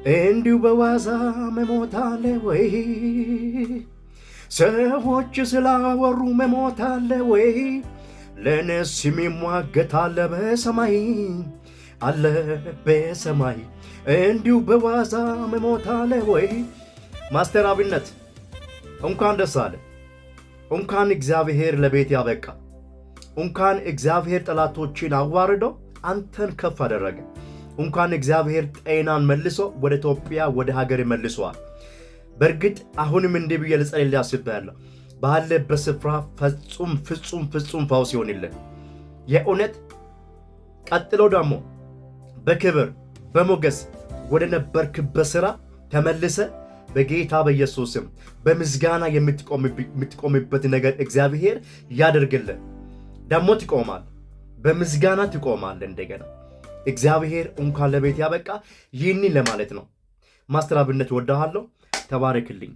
እንዲሁ በዋዛ መሞት አለ ወይ? ሰዎች ስላወሩ መሞት አለ ወይ? ለነስ የሚሟገት አለ በሰማይ አለ በሰማይ እንዲሁ በዋዛ መሞት አለ ወይ? ማስተር አብነት እንኳን ደስ አለ። እንኳን እግዚአብሔር ለቤት ያበቃ። እንኳን እግዚአብሔር ጠላቶችን አዋርዶ አንተን ከፍ አደረገ። እንኳን እግዚአብሔር ጤናን መልሶ ወደ ኢትዮጵያ ወደ ሀገር መልሷል። በእርግጥ አሁንም እንዲህ ብዬ ልጸልይ አስቤያለሁ። ባለበት ስፍራ ፍጹም ፈውስ ይሆንልን የእውነት። ቀጥሎ ደግሞ በክብር በሞገስ ወደ ነበርክበት ስራ ተመልሰ በጌታ በኢየሱስም በምስጋና የምትቆምበት ነገር እግዚአብሔር ያደርግልን። ደግሞ ትቆማል፣ በምስጋና ትቆማል። እንደገና እግዚአብሔር እንኳን ለቤት ያበቃ። ይህንን ለማለት ነው። ማስተር አብነት ወዳሃለሁ። ተባረክልኝ።